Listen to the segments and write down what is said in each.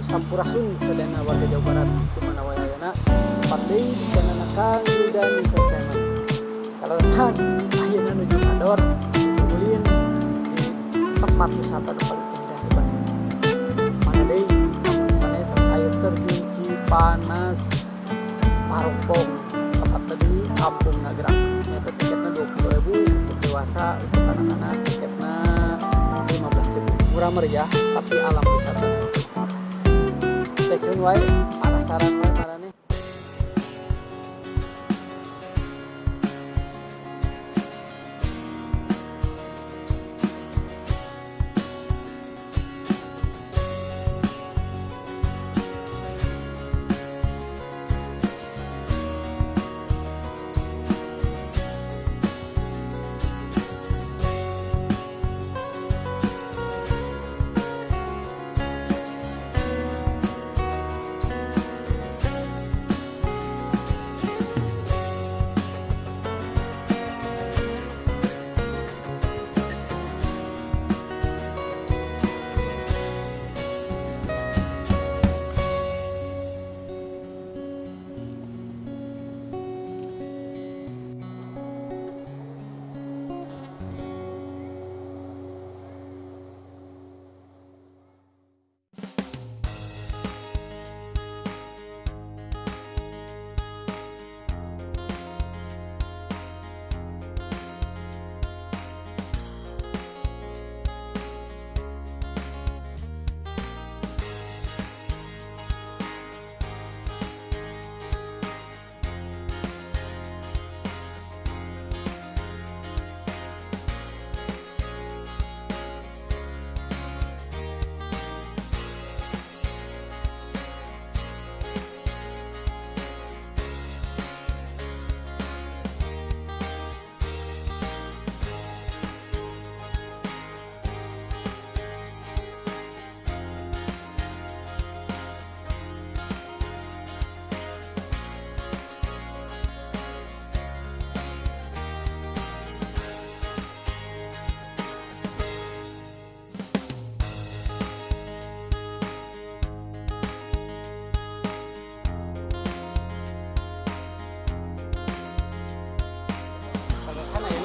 Sampurasun sedana warga Jawa Barat di mana wayana tempat deui di Kananakan dan di Kencaman. Kalau saat ayeuna nuju Mador ulin di tempat wisata nu paling indah di Bandung. Mana deui sanes air terjun Cipanas Parongpong tempat tadi Kampung Nagrang. Nyata tiketnya 20.000 untuk dewasa, untuk anak-anak tiketnya 15.000. Murah meriah tapi alam wisata. Stay tune wae, penasaran wae marane.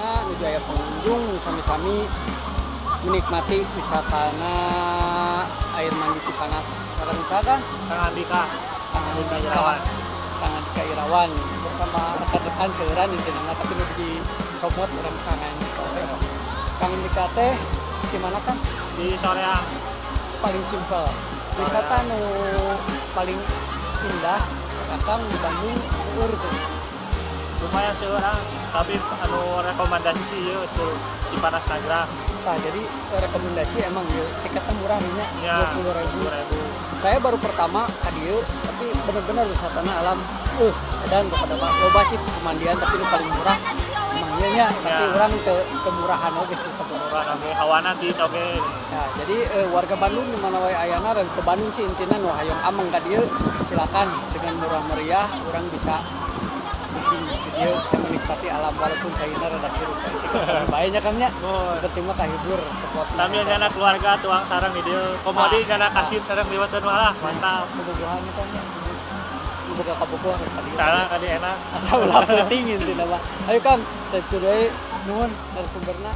Nuju aya pengunjung sami-sami menikmati wisatana air mandi Cipanas sareng misalkan Kang Andika Irawan bersama rekan-rekan seueuran intina tapi nu di comot urang kangen sore. Kang Andika teh di mana kan? di Soreang. Paling simpel. Wisata nu paling indah Kakang di Bandung eur tuh. Lumayan sih orang, tapi anu rekomendasi sih ya tuh Cipanas Nagrang. Nah, jadi rekomendasi emang ya tiketnya murah nih Ya, 20.000. 20.000. Saya baru pertama ka dieu tapi bener-bener wisatana alam dan kepada Pak loba sih pemandian tapi nu paling murah emang ieu nya tapi Ya. urang kemurahan oge sih Murah oke, hawana di oke. Nah, jadi warga Bandung di mana wae ayana dan ke Bandung sih intinya nu hayang ameng ka dieu silakan dengan murah meriah urang bisa bikin video bisa menikmati alam walaupun saeuna rada hirup. Baiknya kan nya. Berterima kahibur spot. Sambil nyana keluarga tuang sarang di dieu. Komodi kana kasih sarang liwatan malah mantap. Bobogohan kan nya. Boga kabogoh tadi. Karena tadi enak. Asa ulah penting intina mah. Ayo Kang, teh deui nuhun narasumberna.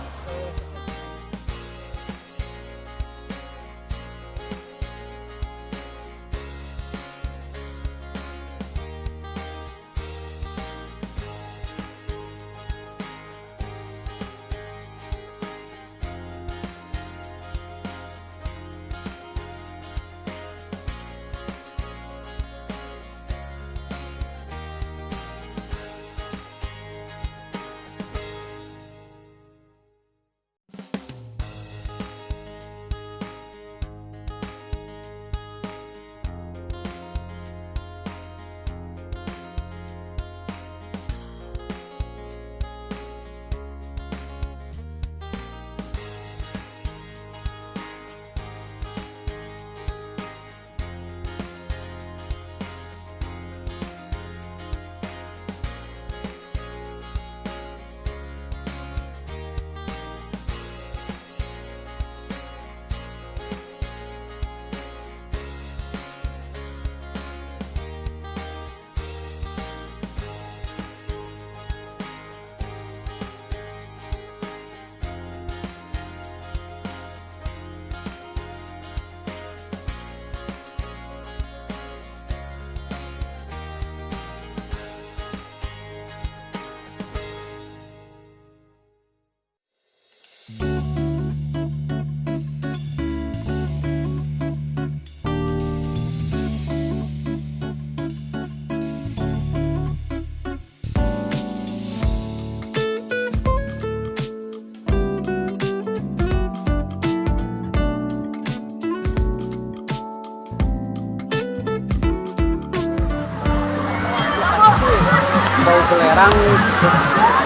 belerang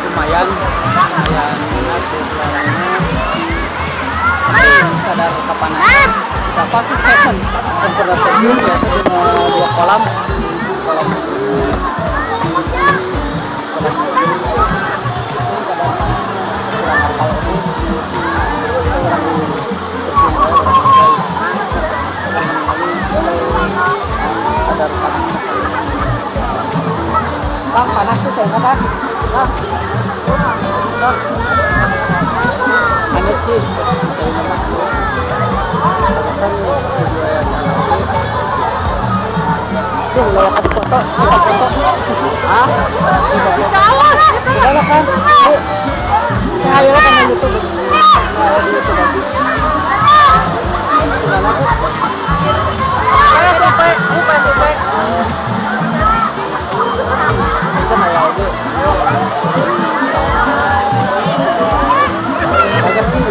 lumayan enak di belerangnya. Tapi kadar kepanasan berapa sih kan? Temperatur biasa cuma 2 kolam. Kolam Bang, panas tuh saya kan? Bang. Bang. Panas sih. Tuh, lihat foto. Hah? Udah lah kan? Ayo lah kan di YouTube. Ayo di YouTube lagi. Gimana tuh? Ayo sampai. Kan ayah aja. Banyak sih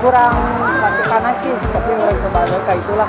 kurang pakai panas sih, tapi orang coba kayak itulah.